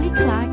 Uniclac.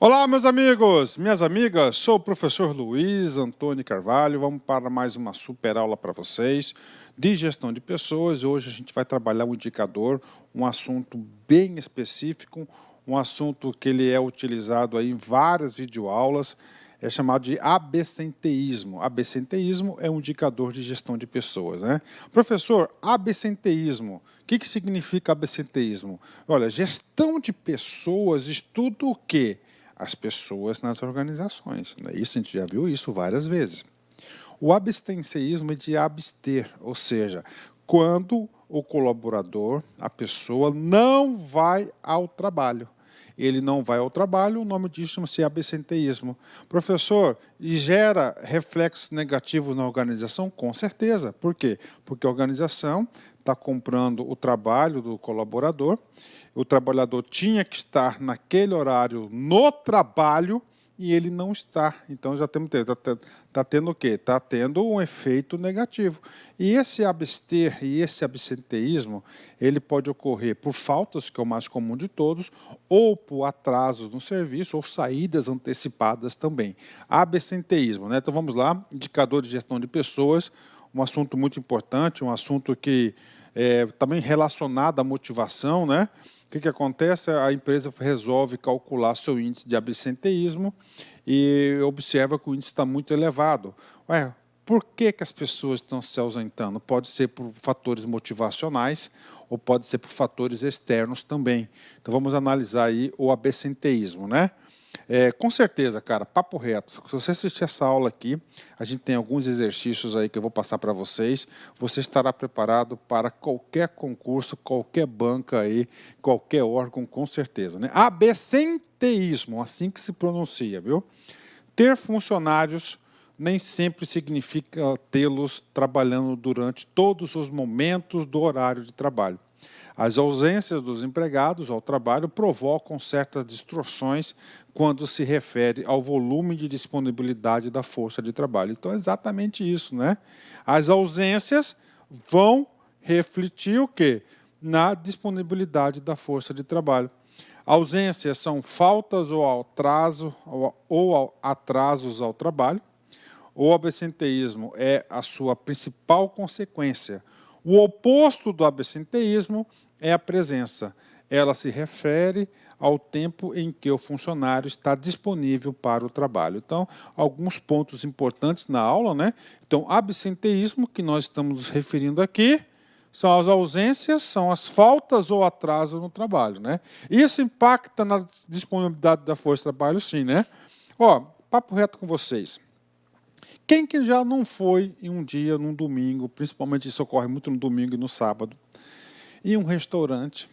Olá, meus amigos, minhas amigas, sou o professor Luiz Antônio Carvalho, vamos para mais uma super aula para vocês de gestão de pessoas. Hoje a gente vai trabalhar um indicador, um assunto bem específico, um assunto que ele é utilizado aí em várias videoaulas, é chamado de absenteísmo. Absenteísmo é um indicador de gestão de pessoas, né? Professor, absenteísmo, o que significa absenteísmo? Olha, gestão de pessoas estuda o quê? As pessoas nas organizações. Né? Isso, a gente já viu isso várias vezes. O abstencionismo é de abster, ou seja, quando o colaborador, a pessoa, não vai ao trabalho. Ele não vai ao trabalho, o nome disso chama-se absenteísmo. Professor, e gera reflexos negativos na organização? Com certeza. Por quê? Porque a organização está comprando o trabalho do colaborador, o trabalhador tinha que estar naquele horário no trabalho e ele não está. Então já está tendo o quê? Está tendo um efeito negativo. E esse abster e esse absenteísmo, ele pode ocorrer por faltas, que é o mais comum de todos, ou por atrasos no serviço, ou saídas antecipadas também. Absenteísmo, né? Então vamos lá, indicador de gestão de pessoas, um assunto muito importante, um assunto que é também relacionado à motivação, né? O que acontece? A empresa resolve calcular seu índice de absenteísmo e observa que o índice está muito elevado. Ué, por que as pessoas estão se ausentando? Pode ser por fatores motivacionais ou pode ser por fatores externos também. Então vamos analisar aí o absenteísmo, né? Com certeza, cara, papo reto. Se você assistir essa aula aqui, a gente tem alguns exercícios aí que eu vou passar para vocês. Você estará preparado para qualquer concurso, qualquer banca aí, qualquer órgão, com certeza, né? Absenteísmo, assim que se pronuncia, viu? Ter funcionários nem sempre significa tê-los trabalhando durante todos os momentos do horário de trabalho. As ausências dos empregados ao trabalho provocam certas distorções quando se refere ao volume de disponibilidade da força de trabalho. Então, é exatamente isso, né? As ausências vão refletir o quê? Na disponibilidade da força de trabalho. Ausências são faltas ou atrasos ao trabalho. O absenteísmo é a sua principal consequência. O oposto do absenteísmo é a presença. Ela se refere ao tempo em que o funcionário está disponível para o trabalho. Então, alguns pontos importantes na aula, né? Então, absenteísmo, que nós estamos nos referindo aqui, são as ausências, são as faltas ou atraso no trabalho, né? Isso impacta na disponibilidade da força de trabalho, sim, né? Ó, papo reto com vocês. Quem que já não foi em um dia, num domingo, principalmente isso ocorre muito no domingo e no sábado, em um restaurante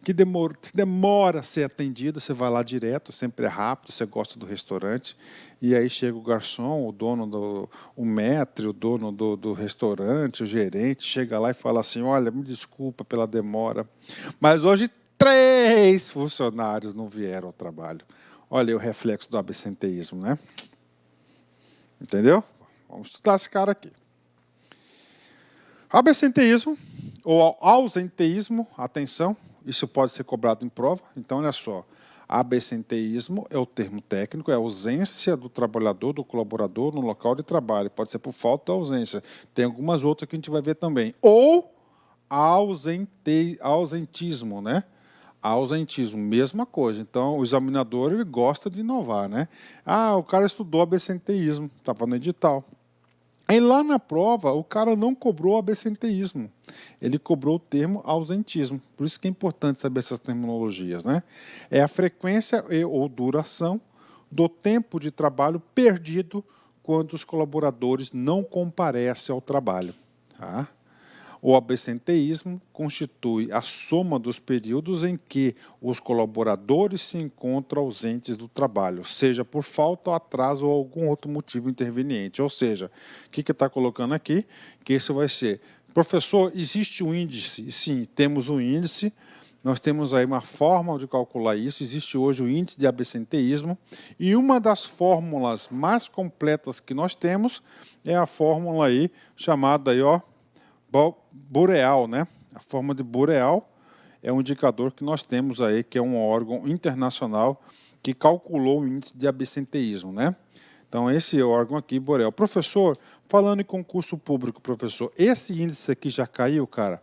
que demora a ser atendido, você vai lá direto, sempre é rápido, você gosta do restaurante, e aí chega o garçom, o dono o maître, o dono do restaurante, o gerente, chega lá e fala assim, olha, me desculpa pela demora, mas hoje 3 funcionários não vieram ao trabalho. Olha aí o reflexo do absenteísmo, né? Entendeu? Vamos estudar esse cara aqui. Absenteísmo ou ausenteísmo, atenção, isso pode ser cobrado em prova. Então, olha só, absenteísmo é o termo técnico, é a ausência do trabalhador, do colaborador no local de trabalho. Pode ser por falta ou ausência. Tem algumas outras que a gente vai ver também. Ou ausentismo, né? Ausentismo, mesma coisa. Então, o examinador ele gosta de inovar, né? Ah, o cara estudou absenteísmo, estava no edital. Aí lá na prova, o cara não cobrou absenteísmo, ele cobrou o termo ausentismo. Por isso que é importante saber essas terminologias, né? É a frequência ou duração do tempo de trabalho perdido quando os colaboradores não comparecem ao trabalho. Tá? O absenteísmo constitui a soma dos períodos em que os colaboradores se encontram ausentes do trabalho, seja por falta, atraso ou algum outro motivo interveniente. Ou seja, o que está colocando aqui? Que isso vai ser, professor, existe um índice? Sim, temos um índice Nós temos aí uma forma de calcular isso. Existe hoje o índice de absenteísmo. E uma das fórmulas mais completas que nós temos é a fórmula aí chamada aí, ó, Boreal, né? A fórmula de Boreal é um indicador que nós temos aí, que é um órgão internacional que calculou o índice de absenteísmo, né? Então, esse órgão aqui, Boreal. Professor, falando em concurso público, professor, esse índice aqui já caiu, cara?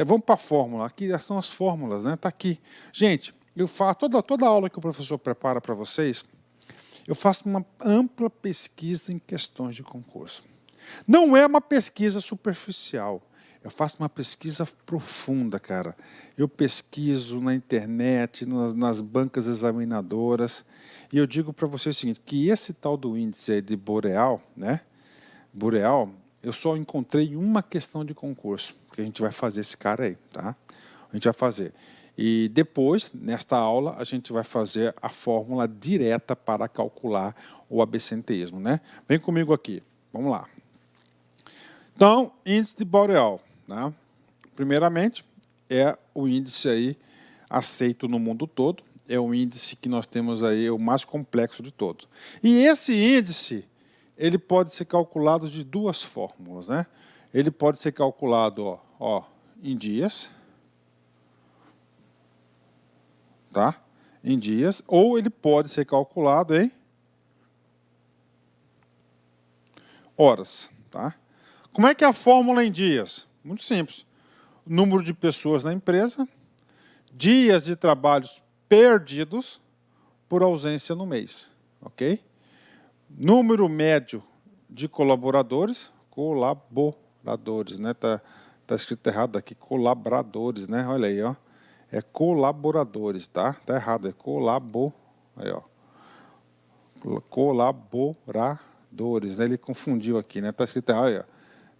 Vamos para a fórmula. Aqui são as fórmulas, né? Está aqui. Gente, eu faço toda aula que o professor prepara para vocês, eu faço uma ampla pesquisa em questões de concurso. Não é uma pesquisa superficial. Eu faço uma pesquisa profunda, cara. Eu pesquiso na internet, nas bancas examinadoras, e eu digo para vocês o seguinte, que esse tal do índice aí de Boreal, né? Boreal, eu só encontrei uma questão de concurso, que a gente vai fazer esse cara aí, tá? A gente vai fazer. E depois, nesta aula, a gente vai fazer a fórmula direta para calcular o absenteísmo, né? Vem comigo aqui, vamos lá. Então, índice de Boreal, né? Primeiramente, é o índice aí aceito no mundo todo, é o índice que nós temos aí, o mais complexo de todos. E esse índice, ele pode ser calculado de duas fórmulas, né? Ele pode ser calculado, ó, em dias, tá? Em dias, ou ele pode ser calculado em horas, tá? Como é que é a fórmula em dias? Muito simples. Número de pessoas na empresa, dias de trabalhos perdidos por ausência no mês, ok? Número médio de colaboradores, né? Tá escrito errado aqui, colaboradores, né? Olha aí, ó. É colaboradores, tá? Tá errado, é aí, ó. Colaboradores, né? Ele confundiu aqui, né? Tá escrito errado, olha.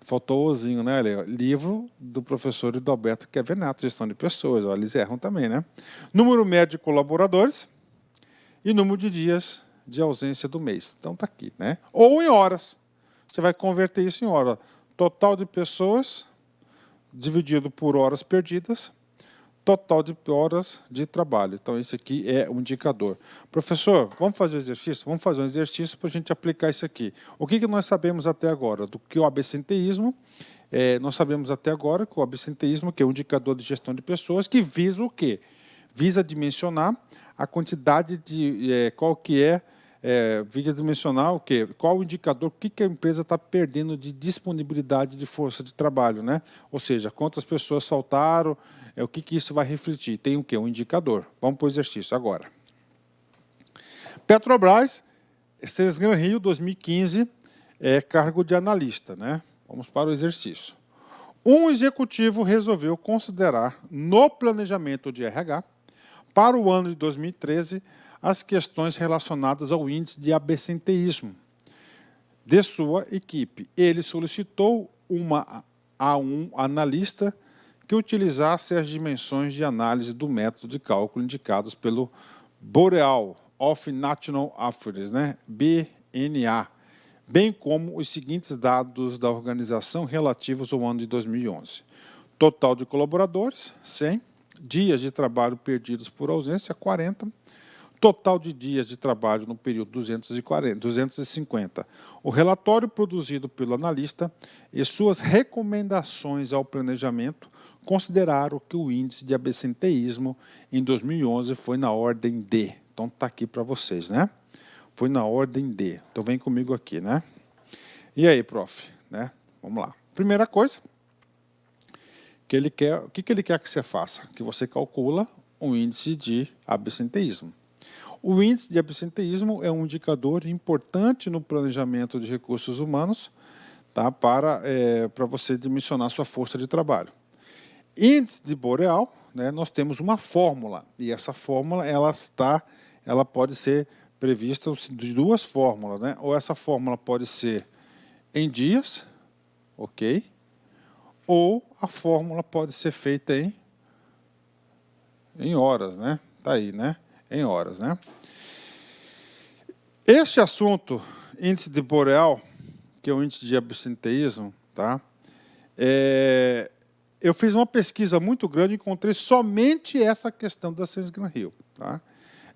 Faltou o ozinho, né? Olha aí, ó. Livro do professor Hidalberto Kevenato, Gestão de Pessoas, ó. Eles erram também, né? Número médio de colaboradores e número de dias de ausência do mês. Então tá aqui, né? Ou em horas. Você vai converter isso em horas. Total de pessoas dividido por horas perdidas, total de horas de trabalho. Então, esse aqui é um indicador. Professor, vamos fazer o exercício? Vamos fazer um exercício para a gente aplicar isso aqui. O que nós sabemos até agora? Do que o absenteísmo, nós sabemos até agora que o absenteísmo, que é um indicador de gestão de pessoas, que visa o quê? Visa dimensionar a quantidade de, qual que é, visa dimensionar o quê? Qual o indicador, o que a empresa está perdendo de disponibilidade de força de trabalho, né? Ou seja, quantas pessoas faltaram, o que isso vai refletir? Tem o quê? Um indicador. Vamos para o exercício agora. Petrobras, Sesgran Rio 2015, cargo de analista, né? Vamos para o exercício. Um executivo resolveu considerar no planejamento de RH, para o ano de 2013, as questões relacionadas ao índice de absenteísmo de sua equipe. Ele solicitou a um analista que utilizasse as dimensões de análise do método de cálculo indicados pelo Boreal of National Affairs, né? BNA, bem como os seguintes dados da organização relativos ao ano de 2011. Total de colaboradores, 100. Dias de trabalho perdidos por ausência, 40. Total de dias de trabalho no período, 250. O relatório produzido pelo analista e suas recomendações ao planejamento consideraram que o índice de absenteísmo em 2011 foi na ordem D. Então, está aqui para vocês, né? Foi na ordem D. Então, vem comigo aqui, né? E aí, prof? Né? Vamos lá. Primeira coisa, que ele quer, o que ele quer que você faça? Que você calcula o índice de absenteísmo. O índice de absenteísmo é um indicador importante no planejamento de recursos humanos, tá? Para você dimensionar sua força de trabalho. Índice de Boreal, né, nós temos uma fórmula, e essa fórmula ela pode ser prevista de duas fórmulas, né? Ou essa fórmula pode ser em dias, ok? Ou a fórmula pode ser feita em horas, né? Tá aí, né? Em horas, né? Este assunto, índice de Boreal, que é o índice de absenteísmo, tá? eu fiz uma pesquisa muito grande e encontrei somente essa questão da Census Gran Rio. Tá?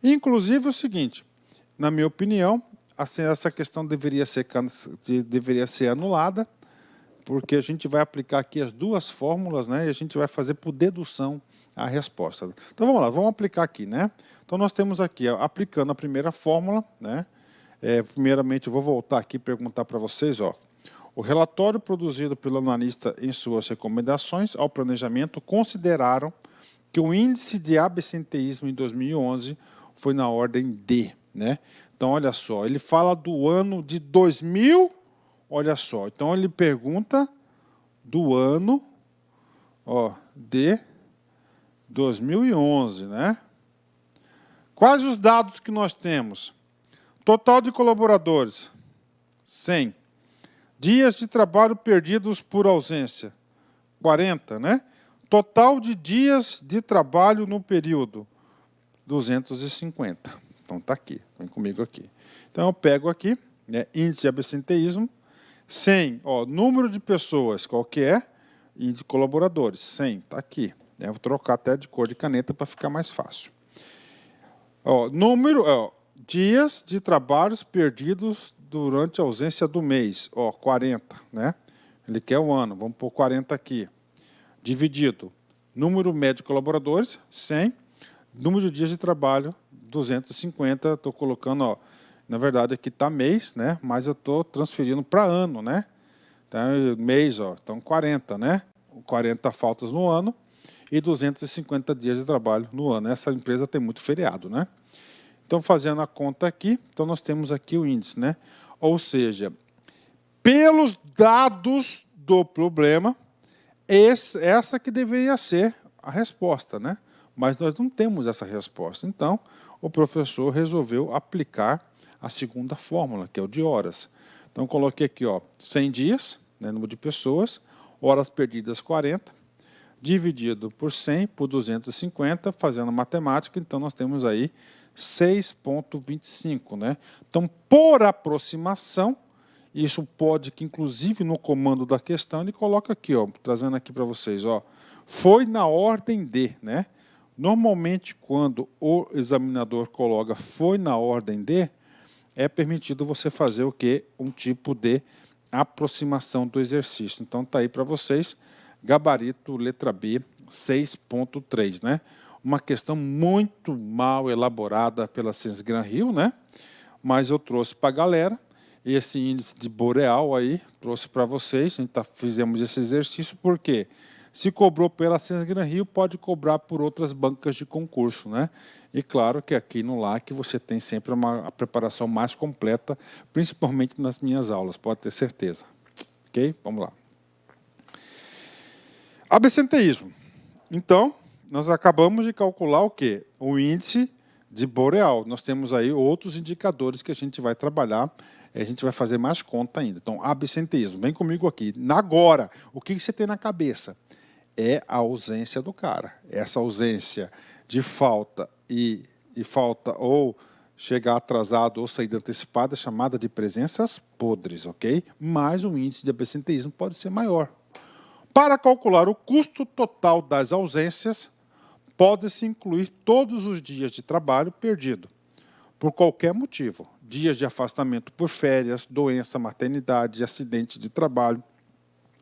Inclusive o seguinte, na minha opinião, essa questão deveria ser anulada, porque a gente vai aplicar aqui as duas fórmulas, né, e a gente vai fazer por dedução a resposta. Então vamos lá, vamos aplicar aqui, né? Então nós temos aqui, ó, aplicando a primeira fórmula, né? Primeiramente eu vou voltar aqui e perguntar para vocês, ó, o relatório produzido pelo analista em suas recomendações ao planejamento consideraram que o índice de absenteísmo em 2011 foi na ordem D, né? Então olha só, ele fala do ano de 2000, olha só, então ele pergunta do ano, ó, de 2011, né? Quais os dados que nós temos? Total de colaboradores, 100. Dias de trabalho perdidos por ausência, 40, né? Total de dias de trabalho no período, 250. Então está aqui, vem comigo aqui. Então eu pego aqui, né, índice de absenteísmo, 100, ó, número de pessoas, qual que é? E de colaboradores, 100, está aqui. Eu vou trocar até de cor de caneta para ficar mais fácil. Ó, número, ó, dias de trabalhos perdidos durante a ausência do mês, ó, 40, né? Ele quer o ano, vamos pôr 40 aqui. Dividido, número médio de colaboradores, 100, número de dias de trabalho, 250, estou colocando, ó, na verdade aqui está mês, né? Mas eu estou transferindo para ano, né? Então, mês, ó, então 40, né? 40 faltas no ano e 250 dias de trabalho no ano. Essa empresa tem muito feriado, né? Então, fazendo a conta aqui, então nós temos aqui o índice, né? Ou seja, pelos dados do problema, essa que deveria ser a resposta, né? Mas nós não temos essa resposta. Então, o professor resolveu aplicar a segunda fórmula, que é o de horas. Então, coloquei aqui, ó, 100 dias, né, número de pessoas, horas perdidas 40, dividido por 100 por 250, fazendo matemática, então nós temos aí 6,25, né? Então, por aproximação, isso pode que, inclusive, no comando da questão, ele coloca aqui, ó, trazendo aqui para vocês, ó, foi na ordem de, né? Normalmente, quando o examinador coloca foi na ordem de, é permitido você fazer o quê? Um tipo de aproximação do exercício. Então, está aí para vocês, gabarito, letra B, 6,3, né? Uma questão muito mal elaborada pela Census Gran Rio, né? Mas eu trouxe para a galera, esse índice de Boreal aí, trouxe para vocês, a gente fizemos esse exercício, porque se cobrou pela Census Gran Rio, pode cobrar por outras bancas de concurso, né? E claro que aqui no LAC você tem sempre uma preparação mais completa, principalmente nas minhas aulas, pode ter certeza. Ok? Vamos lá. Absenteísmo. Então, nós acabamos de calcular o quê? O índice de Boreal. Nós temos aí outros indicadores que a gente vai trabalhar, a gente vai fazer mais conta ainda. Então, absenteísmo, vem comigo aqui. Agora, o que você tem na cabeça? É a ausência do cara. Essa ausência de falta e falta ou chegar atrasado ou saída antecipada é chamada de presenças podres, ok? Mas o índice de absenteísmo pode ser maior. Para calcular o custo total das ausências, pode-se incluir todos os dias de trabalho perdido, por qualquer motivo. Dias de afastamento por férias, doença, maternidade, acidente de trabalho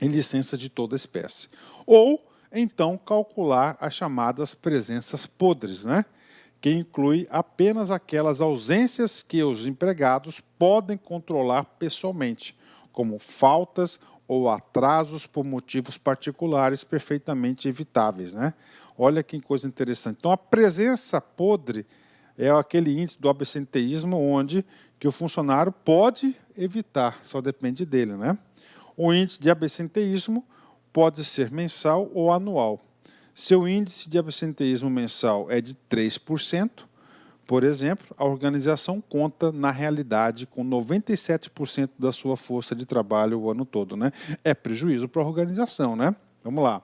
e licença de toda espécie. Ou, então, calcular as chamadas presenças podres, né? Que inclui apenas aquelas ausências que os empregados podem controlar pessoalmente, como faltas ou atrasos por motivos particulares perfeitamente evitáveis, né? Olha que coisa interessante. Então, a presença podre é aquele índice do absenteísmo onde que o funcionário pode evitar, só depende dele, né? O índice de absenteísmo pode ser mensal ou anual. Se o índice de absenteísmo mensal é de 3%, por exemplo, a organização conta, na realidade, com 97% da sua força de trabalho o ano todo, né? É prejuízo para a organização, né? Vamos lá.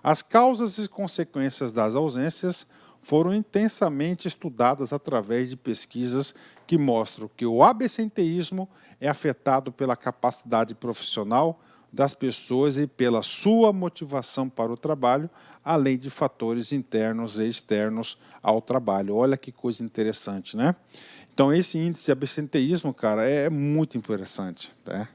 As causas e consequências das ausências foram intensamente estudadas através de pesquisas que mostram que o absenteísmo é afetado pela capacidade profissional das pessoas e pela sua motivação para o trabalho, além de fatores internos e externos ao trabalho. Olha que coisa interessante, né? Então, esse índice de absenteísmo, cara, é muito interessante, né?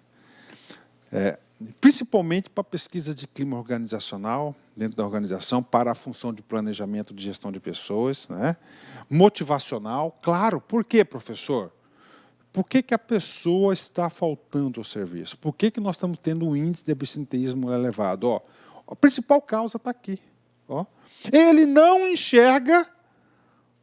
Principalmente para pesquisa de clima organizacional, dentro da organização, para a função de planejamento de gestão de pessoas, né? Motivacional, claro. Por quê, professor? Por que a pessoa está faltando ao serviço? Por que nós estamos tendo um índice de absenteísmo elevado? Ó, a principal causa está aqui. Ó. Ele não enxerga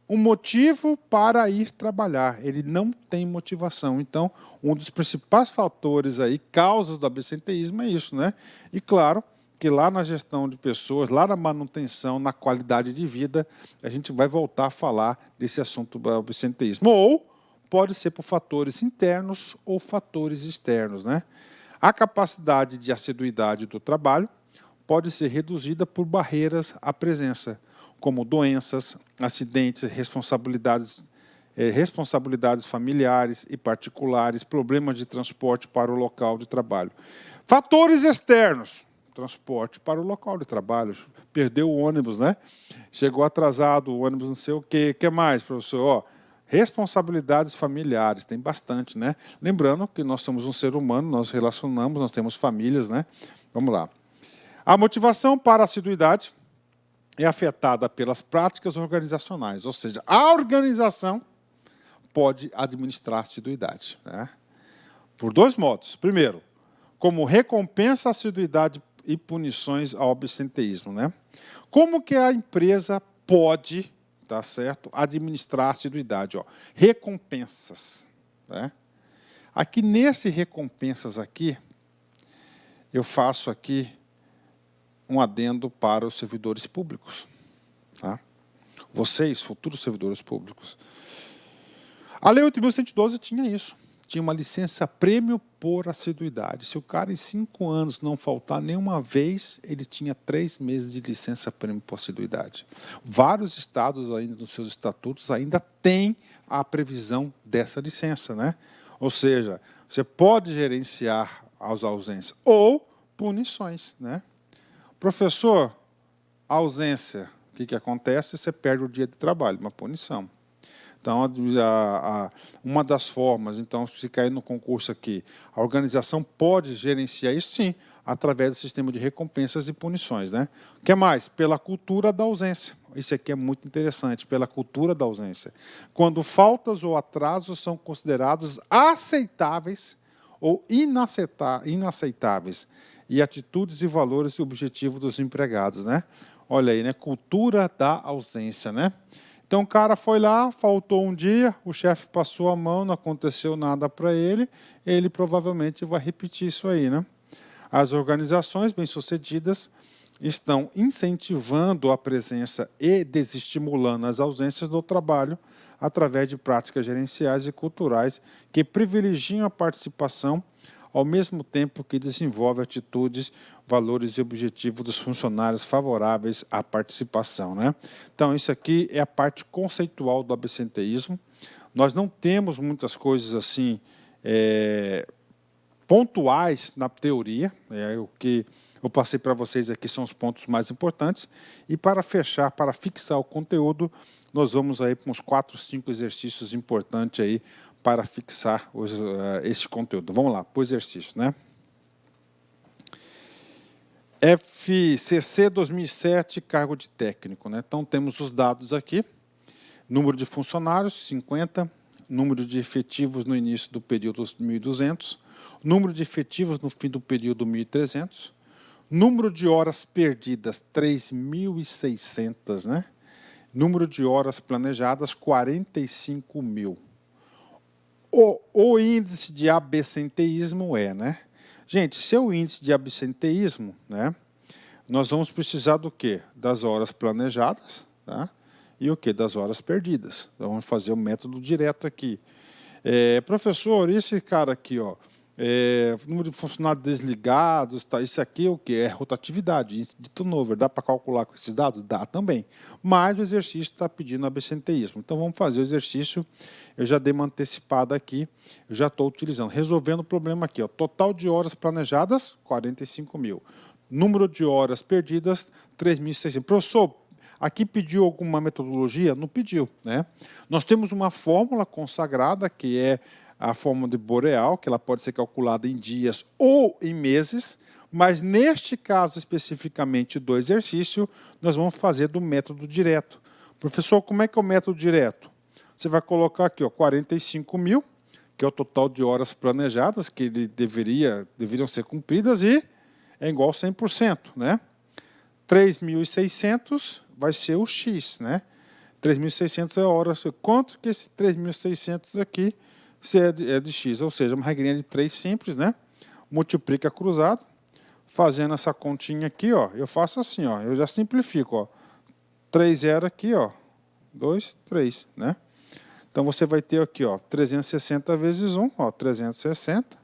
um motivo para ir trabalhar. Ele não tem motivação. Então, um dos principais fatores aí, causas do absenteísmo é isso, né? E claro que lá na gestão de pessoas, lá na manutenção, na qualidade de vida, a gente vai voltar a falar desse assunto do absenteísmo. Ou pode ser por fatores internos ou fatores externos, né? A capacidade de assiduidade do trabalho pode ser reduzida por barreiras à presença, como doenças, acidentes, responsabilidades familiares e particulares, problemas de transporte para o local de trabalho. Fatores externos, transporte para o local de trabalho, perdeu o ônibus, né? Chegou atrasado, o ônibus não sei o quê. O que mais, professor? Ó, responsabilidades familiares, tem bastante, né? Lembrando que nós somos um ser humano, nós relacionamos, nós temos famílias, né? Vamos lá. A motivação para a assiduidade é afetada pelas práticas organizacionais, ou seja, a organização pode administrar a assiduidade, né? Por dois modos. Primeiro, como recompensa à assiduidade e punições ao absenteísmo, né? Como que a empresa pode, tá certo, administrar a assiduidade? Ó, recompensas, né? Aqui nesse recompensas aqui, eu faço aqui um adendo para os servidores públicos, tá? Vocês, futuros servidores públicos. A Lei 8.112 tinha isso. Tinha uma licença prêmio por assiduidade. Se o cara em 5 anos não faltar nenhuma vez, ele tinha 3 meses de licença prêmio por assiduidade. Vários estados ainda nos seus estatutos ainda têm a previsão dessa licença, né? Ou seja, você pode gerenciar as ausências ou punições, né? Professor, ausência, o que acontece? Você perde o dia de trabalho, uma punição. Então, uma das formas, então, se cair no concurso aqui, a organização pode gerenciar isso, sim, através do sistema de recompensas e punições, né? O que mais? Pela cultura da ausência. Isso aqui é muito interessante, pela cultura da ausência. Quando faltas ou atrasos são considerados aceitáveis ou inaceitáveis, e atitudes e valores e objetivos dos empregados, né? Olha aí, né? Cultura da ausência, né? Então, o cara foi lá, faltou um dia, o chefe passou a mão, não aconteceu nada para ele, ele provavelmente vai repetir isso aí, né? As organizações bem-sucedidas estão incentivando a presença e desestimulando as ausências do trabalho através de práticas gerenciais e culturais que privilegiam a participação ao mesmo tempo que desenvolve atitudes, valores e objetivos dos funcionários favoráveis à participação, né? Então, isso aqui é a parte conceitual do absenteísmo. Nós não temos muitas coisas assim pontuais na teoria, o que eu passei para vocês aqui são os pontos mais importantes, e para fechar, para fixar o conteúdo, nós vamos aí para uns 4, 5 exercícios importantes aí para fixar esse conteúdo. Vamos lá, para o exercício, né? FCC 2007, cargo de técnico, né? Então, temos os dados aqui. Número de funcionários, 50. Número de efetivos no início do período, 1.200. Número de efetivos no fim do período, 1.300. Número de horas perdidas, 3.600, né? Número de horas planejadas, 45.000. O índice de absenteísmo né? Gente, se é o índice de absenteísmo, né? Nós vamos precisar do quê? Das horas planejadas, tá? E o quê? Das horas perdidas. Então, vamos fazer o método direto aqui. Professor, esse cara aqui, ó, número de funcionários desligados, tá? Isso aqui é o quê? É rotatividade, índice de turnover. Dá para calcular com esses dados? Dá também. Mas o exercício está pedindo absenteísmo. Então, vamos fazer o exercício. Eu já dei uma antecipada aqui. Eu já estou utilizando. Resolvendo o problema aqui. Ó. Total de horas planejadas, 45 mil. Número de horas perdidas, 3.600. Professor, aqui pediu alguma metodologia? Não pediu, né? Nós temos uma fórmula consagrada, que é a fórmula de Boreal, que ela pode ser calculada em dias ou em meses, mas neste caso especificamente do exercício, nós vamos fazer do método direto. Professor, como é que é o método direto? Você vai colocar aqui, ó, 45 mil, que é o total de horas planejadas, que deveriam ser cumpridas, e é igual a 100%, né? 3.600 vai ser o X, né? 3.600 é a hora. Quanto que esse 3.600 aqui é de X? Ou seja, uma regrinha de 3 simples, né? Multiplica cruzado. Fazendo essa continha aqui, ó, eu faço assim, ó, eu já simplifico, ó. 3 zero aqui, ó. 2, 3, né? Então você vai ter aqui, ó, 360 vezes 1, ó, 360.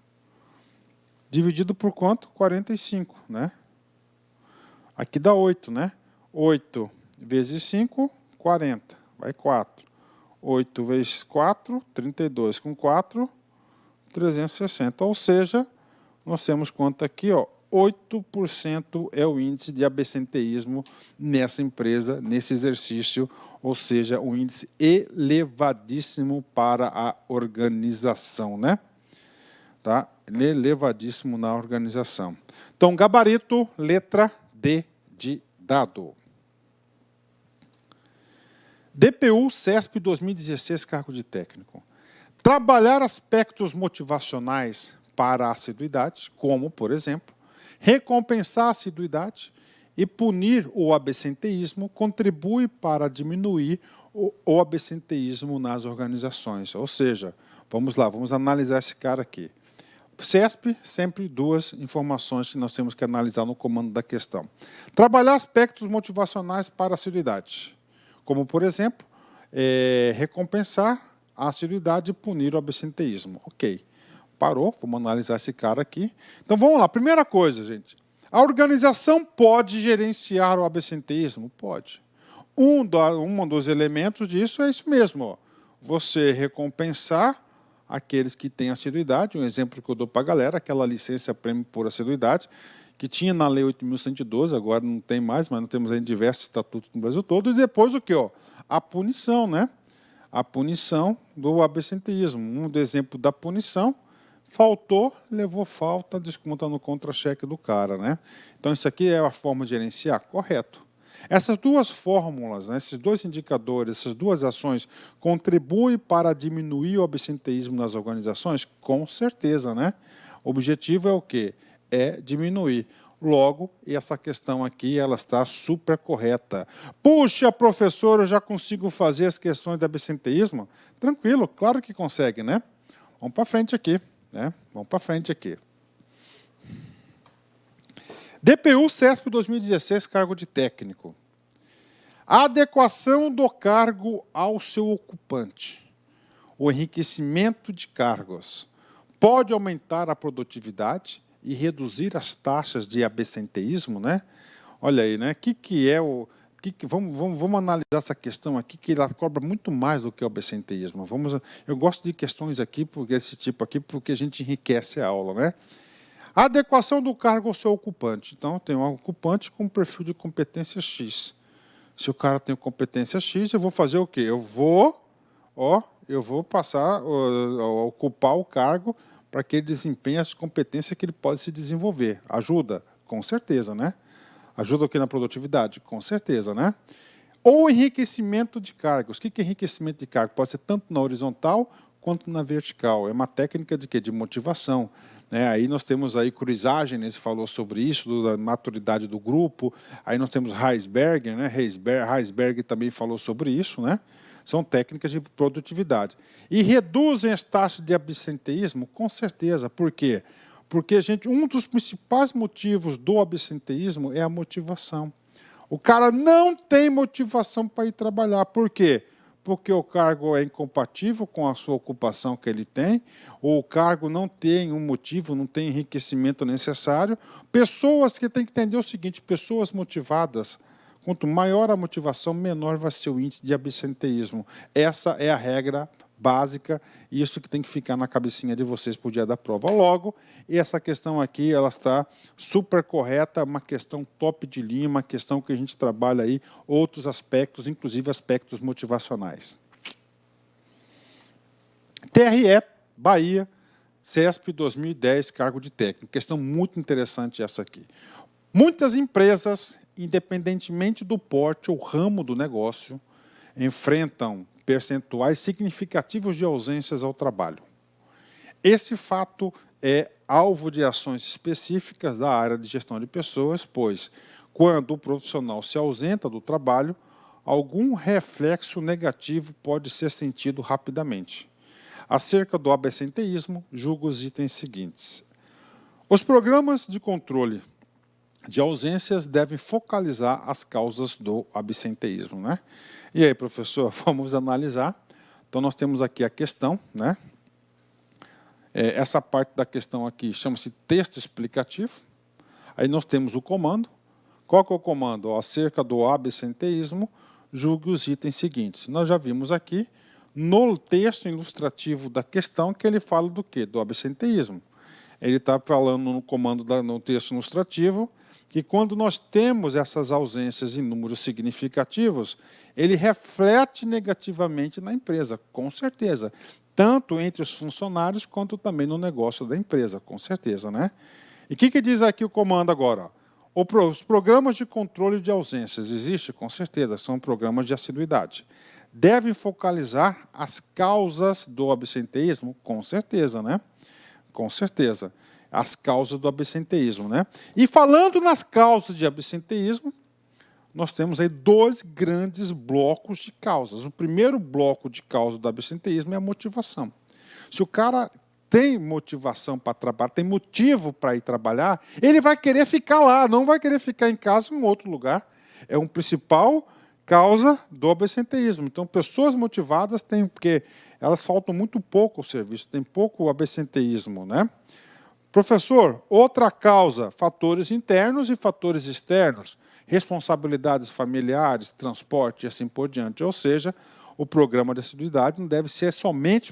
Dividido por quanto? 45, né? Aqui dá 8, né? 8 vezes 5, 40. Vai 4. 8 vezes 4, 32. Com 4, 360. Ou seja, nós temos quanto aqui, ó, 8% é o índice de absenteísmo nessa empresa, nesse exercício, ou seja, um índice elevadíssimo para a organização, né? Tá? Elevadíssimo na organização. Então, gabarito, letra D de dado. DPU CESP 2016, cargo de técnico. Trabalhar aspectos motivacionais para a assiduidade, como, por exemplo, recompensar a assiduidade e punir o absenteísmo, contribui para diminuir o absenteísmo nas organizações. Ou seja, vamos lá, vamos analisar esse cara aqui. CESP, sempre duas informações que nós temos que analisar no comando da questão. Trabalhar aspectos motivacionais para a assiduidade, como, por exemplo, recompensar a assiduidade e punir o absenteísmo. Ok. Parou, vamos analisar esse cara aqui. Então, vamos lá. Primeira coisa, gente. A organização pode gerenciar o absenteísmo? Pode. Um dos elementos disso é isso mesmo. Ó. Você recompensar aqueles que têm assiduidade. Um exemplo que eu dou para a galera, aquela licença prêmio por assiduidade, que tinha na Lei 8.112, agora não tem mais, mas nós temos aí diversos estatutos no Brasil todo. E depois o quê? Ó? A punição, né? A punição do absenteísmo. Um dos exemplos da punição, faltou, levou falta, desconta no contra-cheque do cara, né? Então, isso aqui é a forma de gerenciar? Correto. Essas duas fórmulas, né, esses dois indicadores, essas duas ações, contribuem para diminuir o absenteísmo nas organizações? Com certeza, né? O objetivo é o quê? É diminuir. Logo, essa questão aqui, ela está super correta. Puxa, professor, eu já consigo fazer as questões de absenteísmo? Tranquilo, claro que consegue, né? Vamos para frente aqui. Né? Vamos para frente aqui. DPU CESP 2016, cargo de técnico. A adequação do cargo ao seu ocupante. O enriquecimento de cargos pode aumentar a produtividade e reduzir as taxas de absenteísmo, né? Olha aí, né? Vamos analisar essa questão aqui, que ela cobra muito mais do que o absenteísmo. Eu gosto de questões aqui, esse tipo aqui, porque a gente enriquece a aula, né? A adequação do cargo ao seu ocupante. Então, tem um ocupante com perfil de competência X. Se o cara tem competência X, eu vou fazer o quê? Eu vou passar a ocupar o cargo para que ele desempenhe as competências que ele pode se desenvolver. Ajuda? Com certeza, né? Ajuda aqui na produtividade? Com certeza, né? Ou enriquecimento de cargos. O que é enriquecimento de cargo? Pode ser tanto na horizontal quanto na vertical. É uma técnica de quê? De motivação. Né? Aí nós temos aí Cruisagenes falou sobre isso, da maturidade do grupo. Aí nós temos Heisberger, né? Heisberger também falou sobre isso, né? São técnicas de produtividade. E reduzem as taxas de absenteísmo? Com certeza. Por quê? Porque, gente, um dos principais motivos do absenteísmo é a motivação. O cara não tem motivação para ir trabalhar. Por quê? porque o cargo é incompatível com a sua ocupação que ele tem, ou o cargo não tem um motivo, não tem enriquecimento necessário. Pessoas que têm que entender o seguinte, pessoas motivadas, quanto maior a motivação, menor vai ser o índice de absenteísmo. Essa é a regra básica, isso que tem que ficar na cabecinha de vocês para o dia da prova. Logo, essa questão aqui, ela está super correta, uma questão top de linha, uma questão que a gente trabalha aí, outros aspectos, inclusive aspectos motivacionais. TRE, Bahia, CESP 2010, cargo de técnico. Questão muito interessante essa aqui. Muitas empresas, independentemente do porte ou ramo do negócio, enfrentam percentuais significativos de ausências ao trabalho. Esse fato é alvo de ações específicas da área de gestão de pessoas, pois, quando o profissional se ausenta do trabalho, algum reflexo negativo pode ser sentido rapidamente. Acerca do absenteísmo, julgo os itens seguintes. Os programas de controle de ausências devem focalizar as causas do absenteísmo, né? E aí, professor, vamos analisar. Então, nós temos aqui a questão, né? Essa parte da questão aqui chama-se texto explicativo. Aí nós temos o comando. Qual que é o comando? Acerca do absenteísmo, julgue os itens seguintes. Nós já vimos aqui, no texto ilustrativo da questão, que ele fala do quê? Do absenteísmo. Ele está falando no comando, no texto ilustrativo, que quando nós temos essas ausências em números significativos, ele reflete negativamente na empresa, com certeza. Tanto entre os funcionários, quanto também no negócio da empresa, com certeza, né? E o que diz aqui o comando agora? Os programas de controle de ausências existem? Com certeza, são programas de assiduidade. Devem focalizar as causas do absenteísmo? Com certeza, né? Com certeza. As causas do absenteísmo, né? E falando nas causas de absenteísmo, nós temos aí dois grandes blocos de causas. O primeiro bloco de causa do absenteísmo é a motivação. Se o cara tem motivação para trabalhar, tem motivo para ir trabalhar, ele vai querer ficar lá, não vai querer ficar em casa ou em outro lugar. É uma principal causa do absenteísmo. Então, pessoas motivadas têm, porque elas faltam muito pouco ao serviço, tem pouco absenteísmo, né? Professor, outra causa, fatores internos e fatores externos, responsabilidades familiares, transporte e assim por diante. Ou seja, o programa de assiduidade não deve ser somente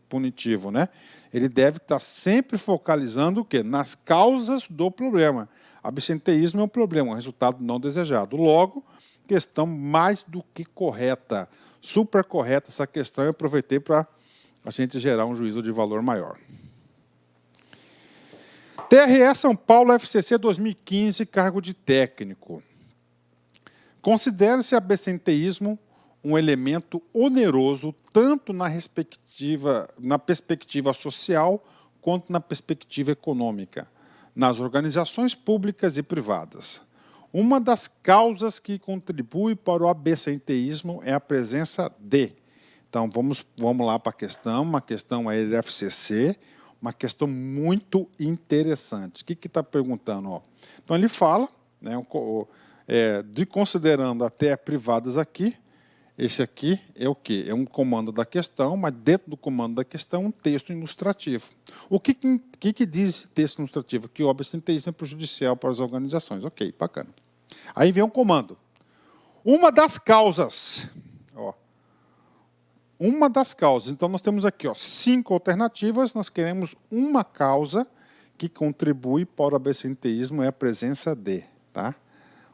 punitivo, né? Ele deve estar sempre focalizando o quê? Nas causas do problema. Absenteísmo é um problema, um resultado não desejado. Logo, questão mais do que correta, super correta essa questão, eu aproveitei para a gente gerar um juízo de valor maior. TRE São Paulo FCC 2015, cargo de técnico. Considera-se absenteísmo um elemento oneroso tanto na perspectiva social quanto na perspectiva econômica, nas organizações públicas e privadas. Uma das causas que contribui para o absenteísmo é a presença de. Então, vamos lá para a questão, uma questão aí da FCC, uma questão muito interessante. O que está perguntando? Ó? Então, ele fala, né, de considerando até privadas aqui, esse aqui é o quê? É um comando da questão, mas dentro do comando da questão, um texto ilustrativo. O que diz esse texto ilustrativo? Que o absenteísmo é prejudicial para as organizações. Ok, bacana. Aí vem um comando. Uma das causas... Uma das causas. Então, nós temos aqui 5 alternativas, nós queremos uma causa que contribui para o absenteísmo, é a presença de. Tá?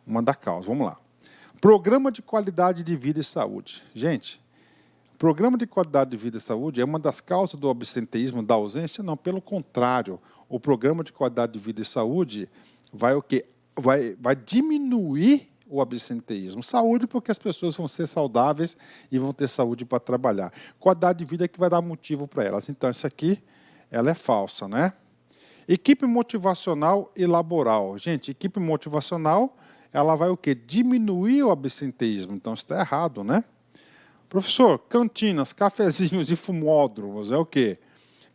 Uma da causa. Vamos lá. Programa de qualidade de vida e saúde. Gente, programa de qualidade de vida e saúde é uma das causas do absenteísmo, da ausência? Não, pelo contrário. O programa de qualidade de vida e saúde vai o quê? Vai diminuir o absenteísmo. Saúde, porque as pessoas vão ser saudáveis e vão ter saúde para trabalhar. Qualidade de vida é que vai dar motivo para elas. Então, essa aqui, ela é falsa, né? Equipe motivacional e laboral. Gente, equipe motivacional, ela vai o quê? Diminuir o absenteísmo. Então, isso está errado, né? Professor, cantinas, cafezinhos e fumódromos, é o quê?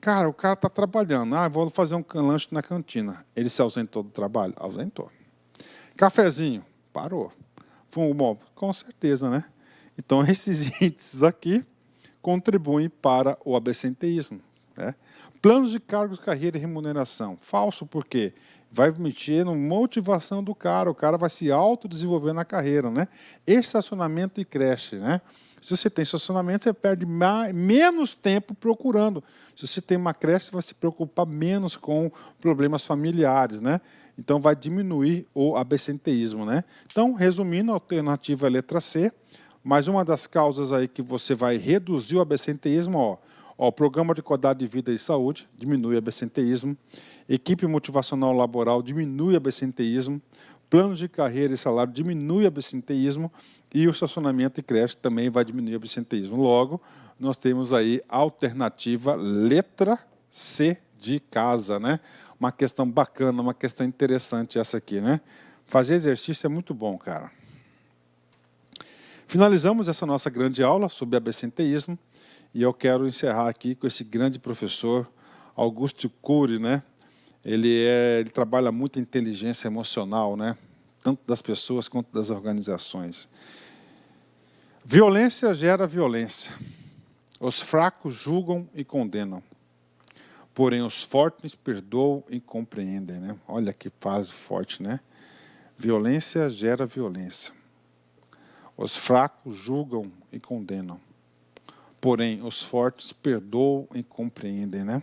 Cara, o cara está trabalhando. Vou fazer um lanche na cantina. Ele se ausentou do trabalho? Ausentou. Cafezinho. Parou. Fumou? Com certeza, né? Então, esses índices aqui contribuem para o absenteísmo, né? Planos de cargos, carreira e remuneração. Falso por quê? Vai mexer na motivação do cara, o cara vai se autodesenvolver na carreira, né? Estacionamento e creche, né? Se você tem estacionamento, você perde menos tempo procurando. Se você tem uma creche, você vai se preocupar menos com problemas familiares, né? Então, vai diminuir o absenteísmo, né? Então, resumindo, a alternativa é a letra C, mas uma das causas aí que você vai reduzir o absenteísmo, o programa de qualidade de vida e saúde diminui o absenteísmo, equipe motivacional laboral diminui o absenteísmo, planos de carreira e salário diminui o absenteísmo e o estacionamento e creche também vai diminuir o absenteísmo. Logo, nós temos aí a alternativa letra C de casa, né? Uma questão bacana, uma questão interessante essa aqui, né? Fazer exercício é muito bom, cara. Finalizamos essa nossa grande aula sobre absenteísmo e eu quero encerrar aqui com esse grande professor, Augusto Cury, né? Ele trabalha muito a inteligência emocional, né? Tanto das pessoas quanto das organizações. Violência gera violência. Os fracos julgam e condenam. Porém, os fortes perdoam e compreendem, né? Olha que frase forte, né? Violência gera violência. Os fracos julgam e condenam. Porém, os fortes perdoam e compreendem, né?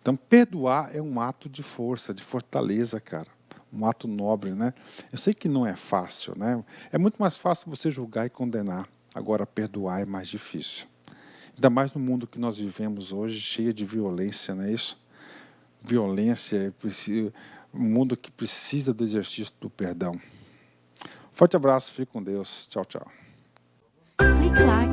Então, perdoar é um ato de força, de fortaleza, cara. Um ato nobre, né? Eu sei que não é fácil, né? É muito mais fácil você julgar e condenar. Agora, perdoar é mais difícil. Ainda mais no mundo que nós vivemos hoje, cheio de violência, não é isso? Violência, um mundo que precisa do exercício do perdão. Forte abraço, fique com Deus. Tchau, tchau. Clique lá.